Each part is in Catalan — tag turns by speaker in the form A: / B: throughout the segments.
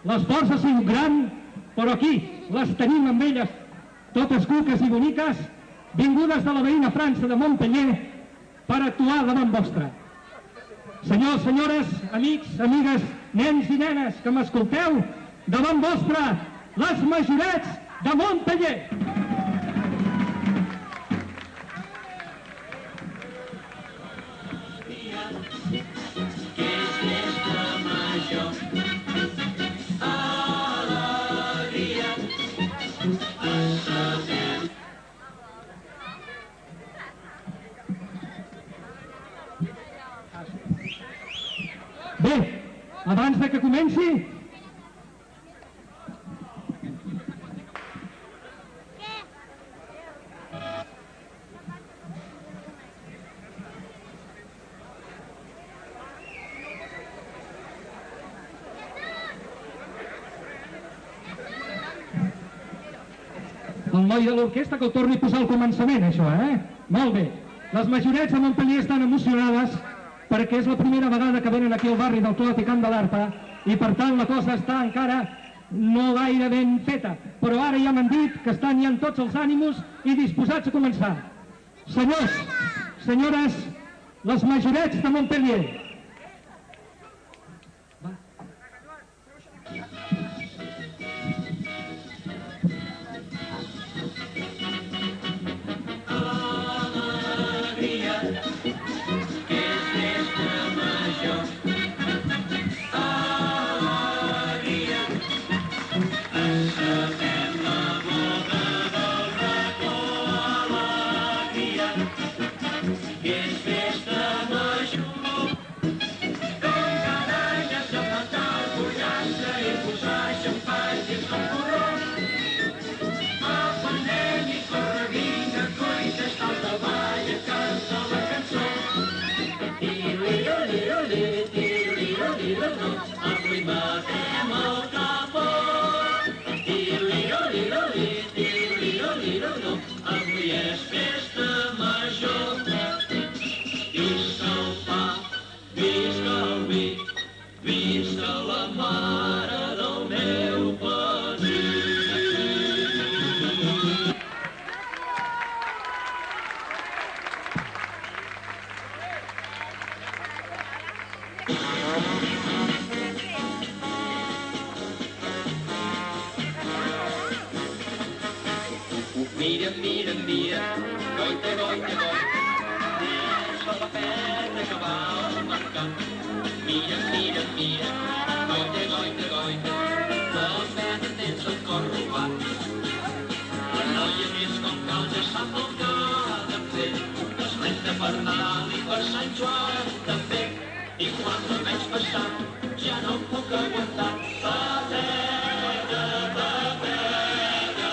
A: L'esforç ha sigut gran, però aquí les tenim amb elles, totes cuques i boniques, vingudes de la veïna França de Montpeller per actuar davant vostre. Senyors, senyores, amics, amigues, nens i nenes que m'escolteu, davant vostre, les Majorets de Montpeller. Bé, abans de que comenci... El noi de l'orquestra que ho torni a posar al començament, això, eh? Molt bé. Les Majorets de Montpeller estan emocionades perquè és la primera vegada que venen aquí al barri del Clot i Camp de l'Arpa i per tant la cosa està encara no gaire ben feta, però ara ja m'han dit que estan ja en tots els ànims i disposats a començar. Senyors, senyores, les Majorets de Montpeller.
B: Mira, mira, mira, goita, goita, goita, és la papeta que va al mercat. Mira, mira, mira, goita, goita, goita, els veta tens el cor robat. La noia més com cal ja sap el que ha de fer, es renta per Nadal i per Sant Joan de fer. I quan la veig passar ja no em puc aguantar. Papeta, papeta,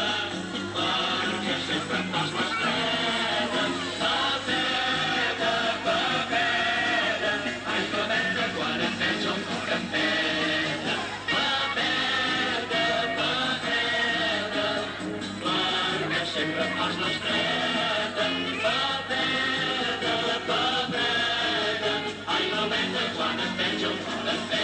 B: perquè sempre em fas l'estreta. Papeta, papeta, ai, papeta, quan em veig el cor em peta. Papeta, papeta, perquè sempre em fas l'estreta. Papeta, papeta, ai, papeta, quan em veig el cor em peta.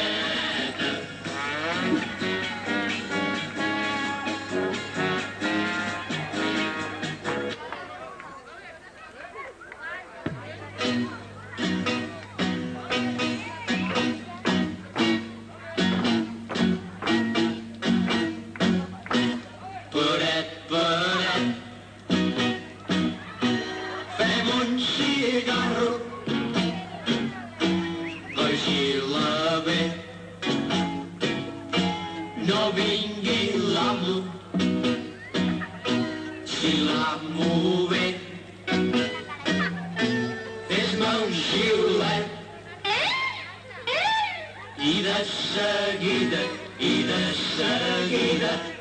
B: Paret, paret, fem un cigarro, vagi-la bé. No vingui l'amo, si l'amo ve, fes-me un xiulet. I de seguida,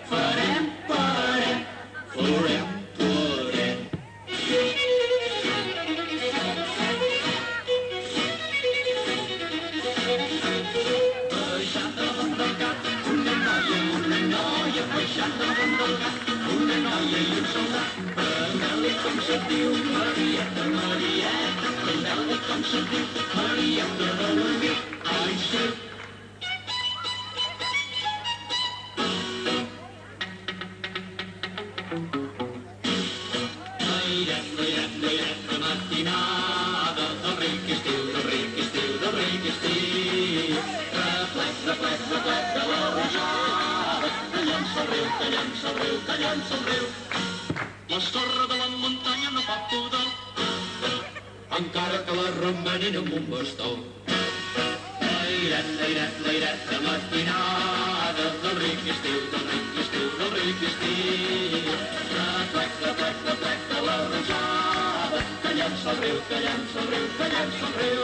B: farem paret, farem paret. Baixant davant del cap, una noia i una noia, baixant davant del cap, una noia i un soldat. Pregueu-li com se't diu, Marieta, Marieta, pregueu-li com se't diu, Marieta de l'Urbí, ai sí. Lairet, matinada, del ric estiu, del ric estiu, del ric estiu. Reflet de la rosada, que llença el riu, que llença el riu, que llença el riu. La sorra de la muntanya no fa pudor, encara que la remenin amb un bastó. Lairet, de matinada, del ric estiu, del ric estiu, del ric estiu. Reflet de la rosada, que llença el riu, que llença el riu, que llença el riu.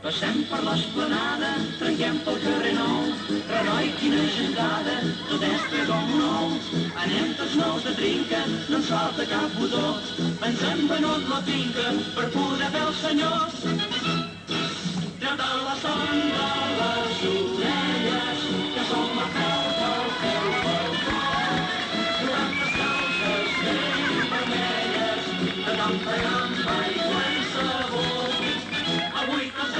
B: Passem per l'esplanada, trenquem pel carrer Nou. Renoi, quina agendada, tot és ple com un ou. Anem tots nous de trinca, no ens falta cap botó. Ens hem venut la finca per poder fer els senyors. Treu-te la son de les orelles, que som a peu del teu balcó. Trobem les calces ben vermelles, de tant fregar amb aigua i sabó. Avui tots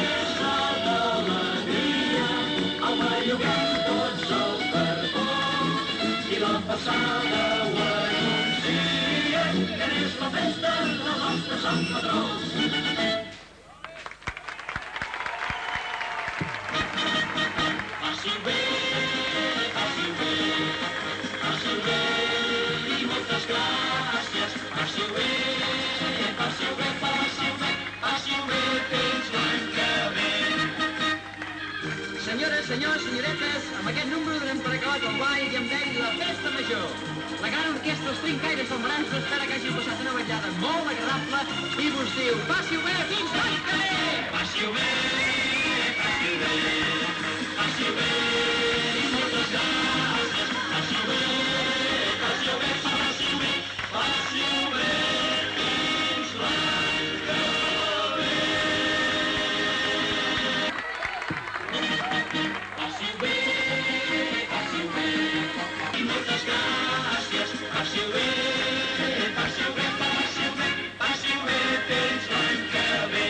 B: passada ho anuncia, que és la festa del nostre Sant Patró. Passi-ho bé, passi-ho bé, passi-ho bé, i moltes gràcies. Passi-ho bé, passi-ho bé, passi-ho bé, passi-ho bé, fins l'any que ve.
C: Senyores, senyors, senyoretes, amb aquest número donem per acabat el ball i amb ell la festa major. La gran orquestra Els Trincaires del Brans espera que hagi passat una vetllada molt agradable i vos diu, passi-ho bé fins l'any que ve!
B: Passi-ho bé, passi-ho bé, passi-ho bé, i moltes gràcies. Passi-ho bé, passi-ho bé, passi-ho bé, passi-ho bé, fins l'any que ve. Passi-ho bé, passi-ho bé, i moltes gràcies. Passi-ho bé, passi-ho bé, passi-ho bé, passi-ho bé, fins l'any que ve.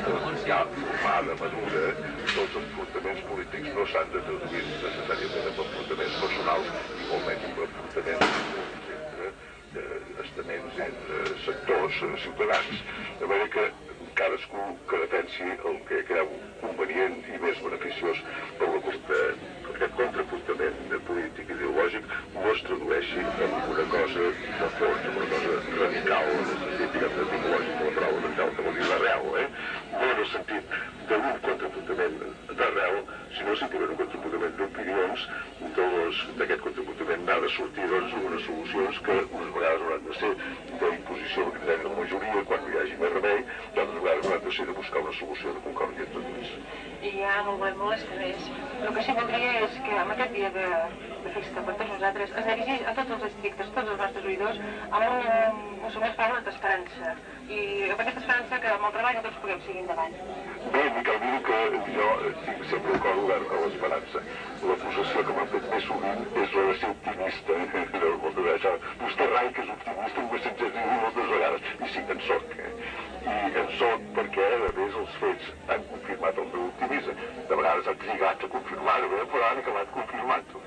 D: Formada, madura, tots els enfrontaments polítics no s'han de traduir necessàriament en enfrontaments personals i molt menys en enfrontaments entre estaments, entre sectors ciutadans. De manera que cadascú que defensi el que creu convenient i més beneficiós per aquest contrapunament polític i ideològic no es tradueixi en una cosa de fons, en una cosa radical, en el sentit, diguem, etimològic de la paraula radical, que vol dir d'arrel, no en el sentit d'un contrapuntament d'arrel, sinó simplement un contrapuntament d'opinions. D'aquest contrapuntament n'ha de sortir unes solucions que unes vegades hauran de ser d'imposició del criteri de la majoria quan no hi hagi més remei, i altres vegades hauran de ser de buscar una solució de concòrdia entre tots.
E: I ja no el volem molestar més. El que sí voldria és que amb aquest dia de festa per tots nosaltres es dirigís a tots els districtes, a tots els nostres oïdors, amb un somés paraules d'esperança. I amb aquesta esperança que amb el treball que tots puguem seguir endavant.
D: Bé, ni cal dir que jo tinc sempre el cor obert a l'esperança. La possessió que m'ha fet més sovint és la de ser optimista. Vostè, Rai, que és optimista, m'ho he sentit dir moltes vegades, i sí, en soc. I en soc perquè, a més, els fets han confirmat el meu optimisme. De vegades han trigat a confirmar-ho, però han acabat confirmant-ho.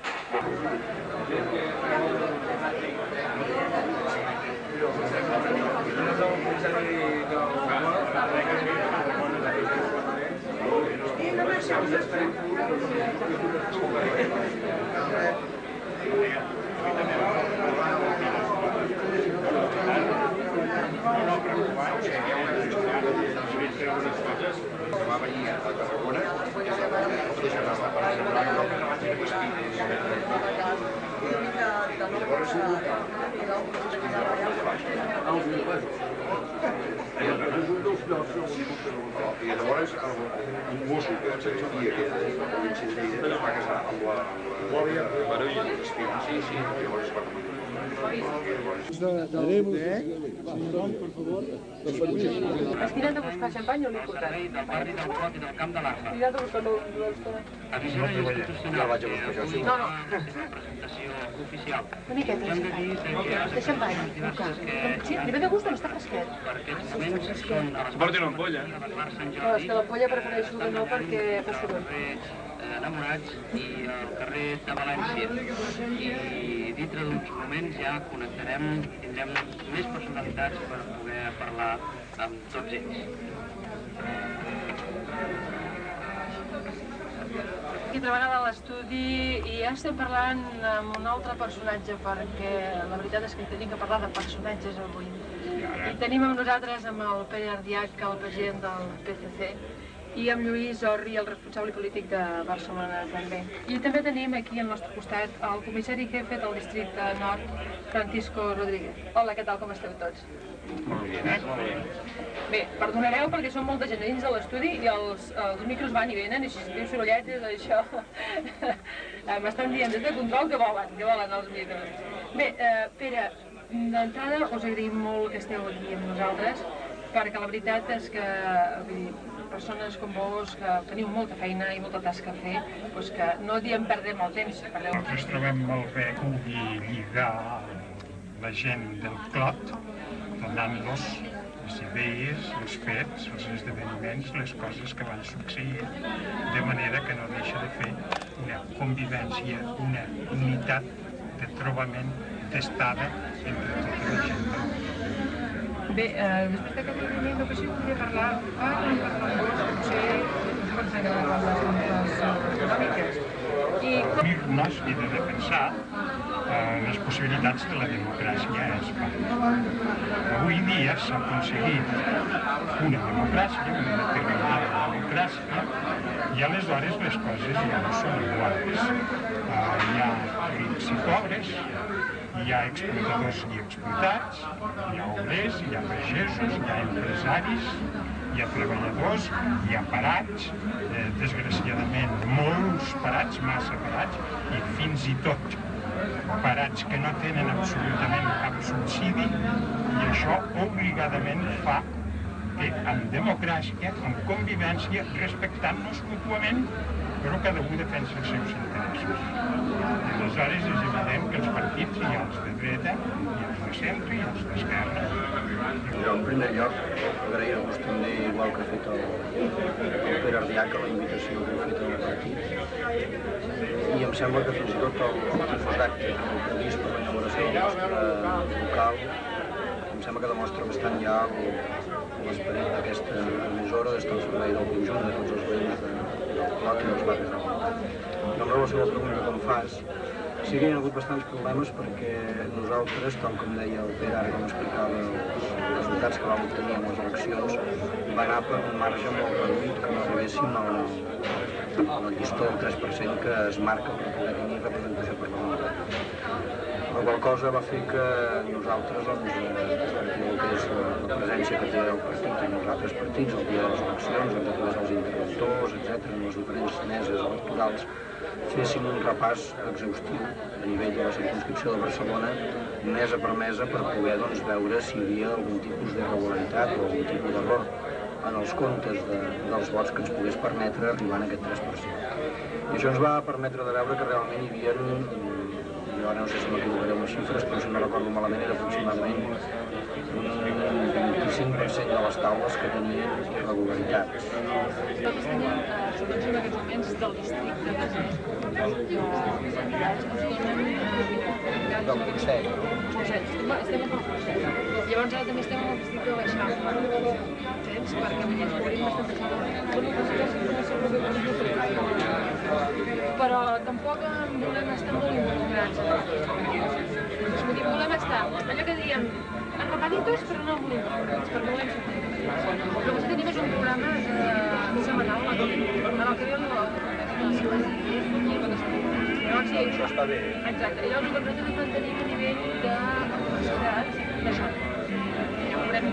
F: Va venir a Tarragona, llavors I llavors un mosso que hi havia aquí a la província de Lleida es va casar amb la Barulla. Sí, llavors es va
E: Estirant de buscar xampany o l'important?
C: Del barri del Clot i del Camp de l'Arpa.
E: Estirant de buscar l'estona.
C: Avisió institucional.
F: Ja vaig a buscar això, sí.
E: No.
C: Presentació oficial.
E: Una miqueta de xampany. De xampany. Sí, li ve de gust o no està fresquet?
C: Per aquests moments són a les
G: Portin una ampolla.
C: de l'Esbar Sant
E: No, és
C: Jordi,
E: que l'ampolla prefereixo que no perquè fa soroll.
C: Enamorats i al carrer de València. I dintre d'uns moments ja connectarem i tindrem més personalitats per poder parlar amb tots ells.
E: Aquí altra vegada a l'estudi i ja estem parlant amb un altre personatge perquè la veritat és que tenim que parlar de personatges avui. I tenim amb nosaltres amb el Pere Ardiach, el president del PCC, i amb Lluís Orri, el responsable polític de Barcelona també. I també tenim aquí al nostre costat el comissari jefe del districte nord, Francisco Rodríguez. Hola, què tal, com esteu tots?
G: Molt bé.
E: Bé, perdonareu perquè són molta gent dins de l'estudi i els micros van i venen i si sentiu sorolletes, això... M'estan dient des de control que volen els micros. Bé, Pere, d'entrada us agraïm molt que esteu aquí amb nosaltres perquè la veritat és que persones com vos que teniu molta feina i molta tasca a fer, doncs que no diem perdem el temps.
H: Nosaltres trobem molt bé que pugui lligar la gent del Clot, donant-los les idees, els fets, els esdeveniments, les coses que van succeir, de manera que no deixa de fer una convivència, una unitat de trobament testada entre tota la gent.
E: Bé, després d'aquest primer innovació volia parlar potser pot ser de les coses econòmiques.
H: Unir-nos i de defensar les possibilitats de la democràcia a Espanya. Avui dia s'ha aconseguit una democràcia, una determinada democràcia, i aleshores les coses ja no són iguals. Hi ha rics i pobres, hi ha explotadors i explotats, hi ha obrers, hi ha pagesos, hi ha empresaris, hi ha treballadors, hi ha parats, desgraciadament molts parats, massa parats, i fins i tot parats que no tenen absolutament cap subsidi, i això obligadament fa que amb democràcia, amb convivència, respectant-nos mútuament, però cada un defensa els seus interessos. Aleshores és evident que els partits hi ha els de dreta, hi ha els de centre, hi ha els d'esquerra.
F: Jo, en primer lloc, agrair-vos també, igual que ha fet el Pere Ardiach, la invitació que ha fet al partit. I em sembla que fins i tot el tipus d'acte que heu previst per la inauguració del nostre local em sembla que demostra bastant ja l'esperit d'aquesta emissora, d'estar al servei del conjunt de tots els veïns del Clot i dels barris del Clot. I amb relació a la pregunta que em fas, sí que hi ha hagut bastants problemes perquè nosaltres, tal com deia el Pere, ara com explicava els resultats que vam obtenir en les eleccions, va anar per un marge molt reduït que no arribéssim al llistó del 3% que es marca per poder tenir representació parlamentària. La qual cosa va fer que nosaltres, a partir del que és la presència que té el partit en els altres partits, el dia de les eleccions, a través dels interventors, etc., en les diferents meses electorals, féssim un repàs exhaustiu a nivell de la circumscripció de Barcelona, mesa per mesa, per poder veure si hi havia algun tipus d'irregularitat o algun tipus d'error en els comptes dels vots que ens pogués permetre arribar a aquest 3%. I això ens va permetre de veure que realment hi havia, jo ara no sé si m'equivocaré amb les xifres, però si no recordo malament era aproximadament un 25% de les taules que tenien irregularitats.
E: Nosaltres tenim, sobretot en aquests moments, del districte de
F: Del Consell.
E: estem al Consell. Llavors ara també estem al districte de l'Eixample. Saps? Perquè ens cobrim bastant però tampoc volem estar molt involucrats. Vull dir, volem estar, allò que diem, arrapaditos però no molt involucrats, perquè volem ser polítics. El que tenim és un programa setmanal en el que ve llavors, sí,
F: Això està bé.
E: exacte. I llavors el que nosaltres mantenim a nivell de capacitat d'això. Ja veurem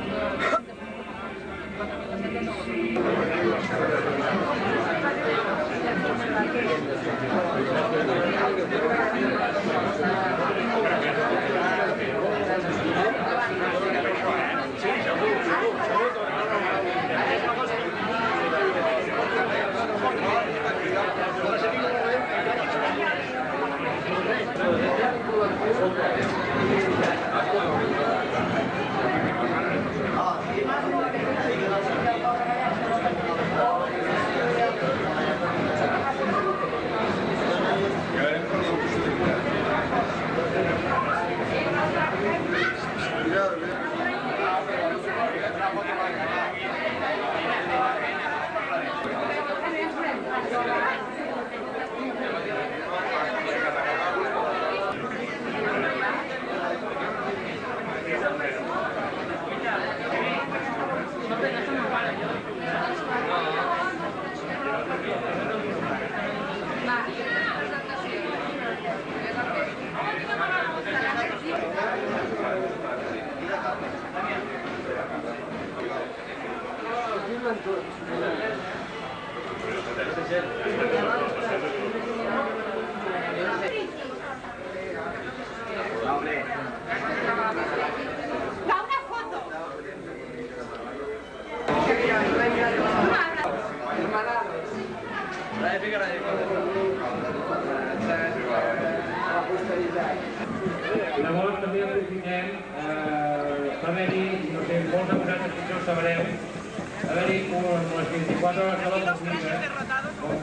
A: Llavors també aprofitem va haver-hi, no sé, molts de vosaltres potser ho sabreu, va haver-hi les 24 hores de la Bundesliga, on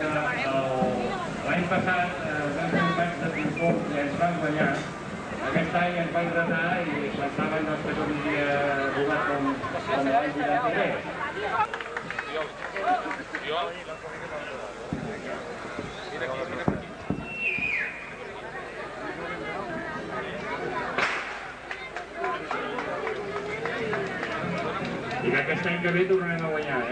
A: l'any passat vam fer un match de ping-pong i ens van guanyar. Aquest any ens van retar i pensàvem que tornaria a jugar com l'any 83. I que aquest any que ve tornarem a guanyar,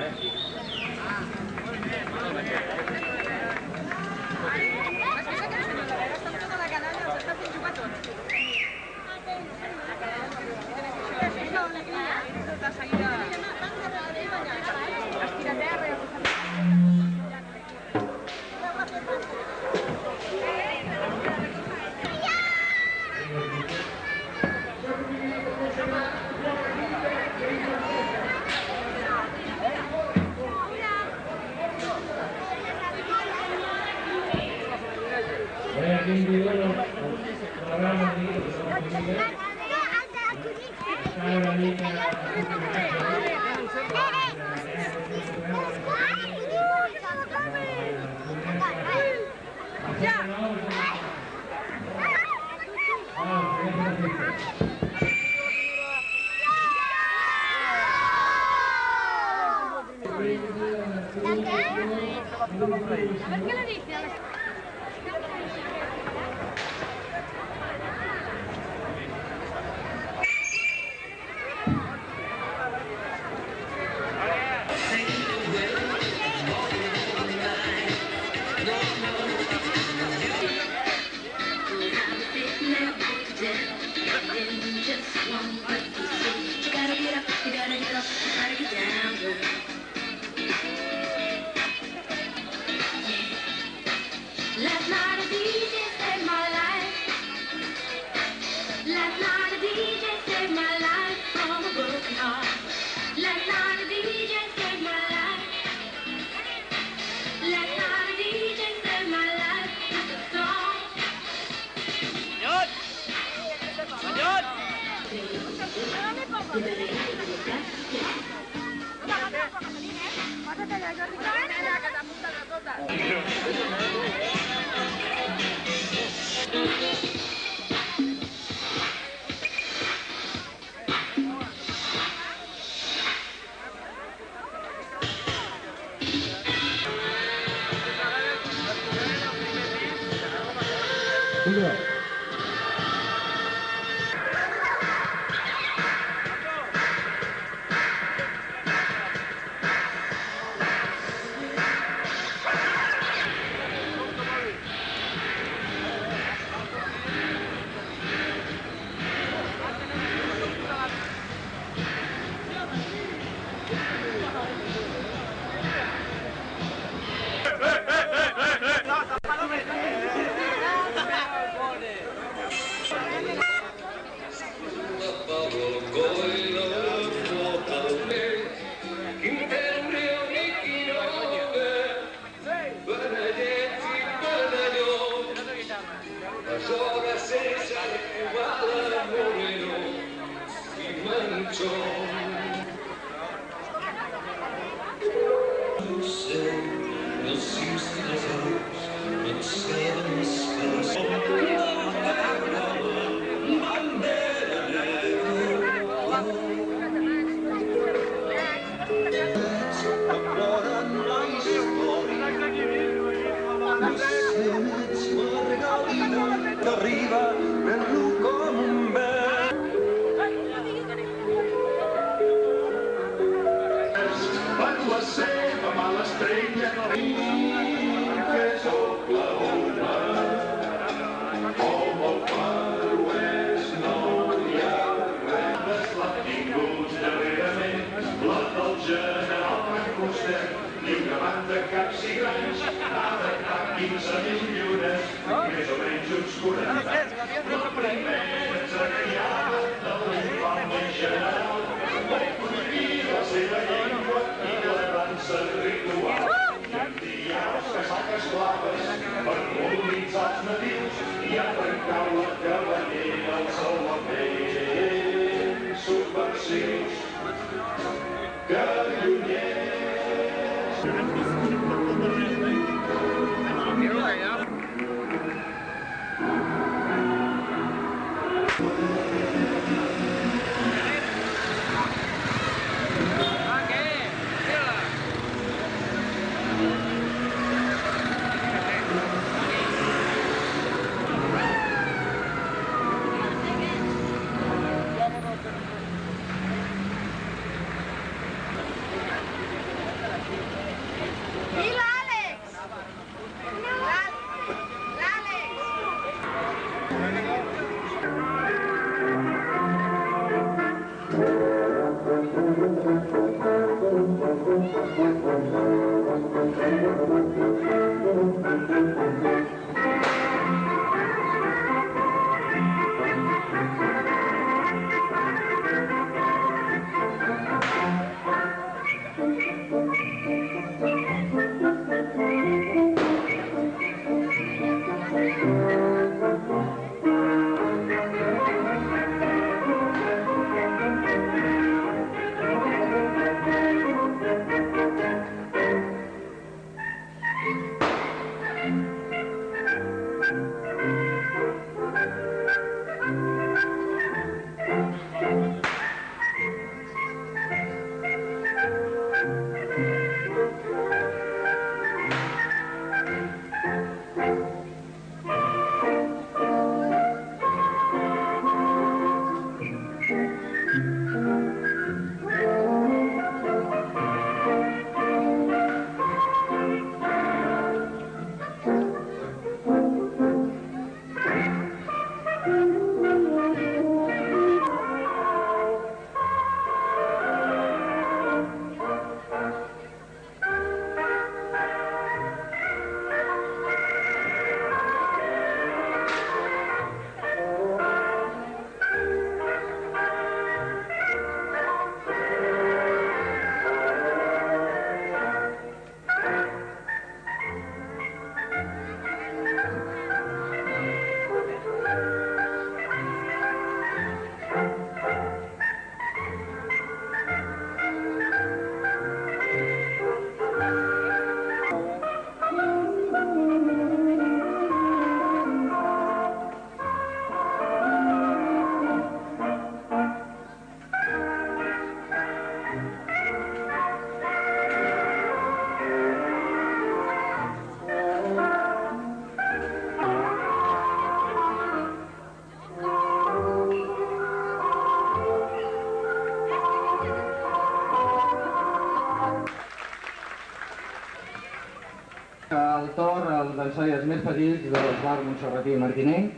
G: El torn, els dansaires més petits de l'Esbar Montserratí i Martinenc,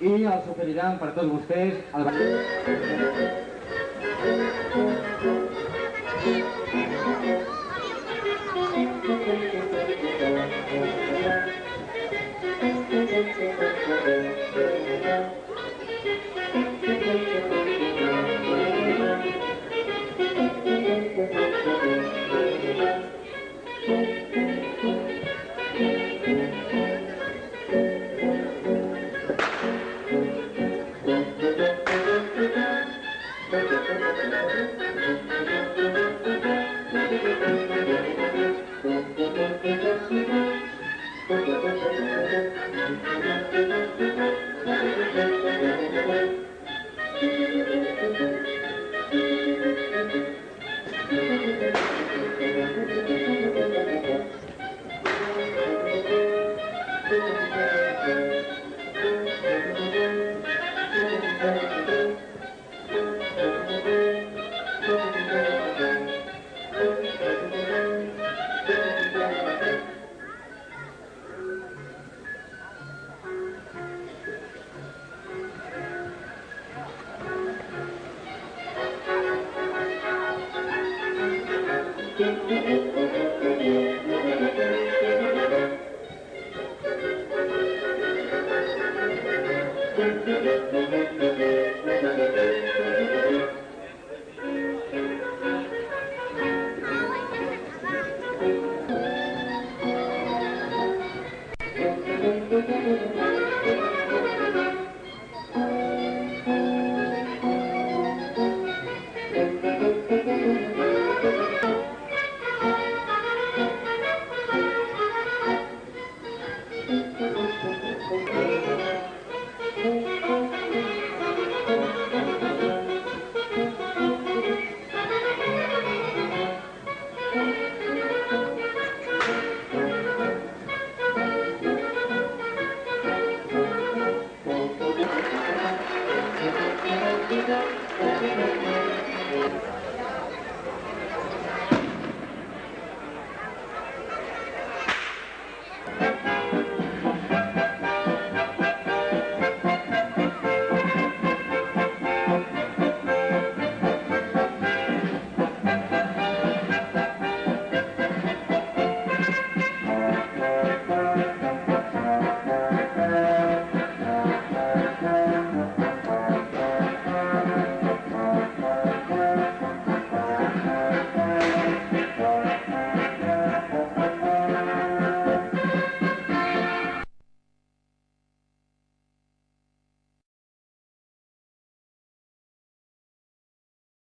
G: i els oferiran per tots vostès el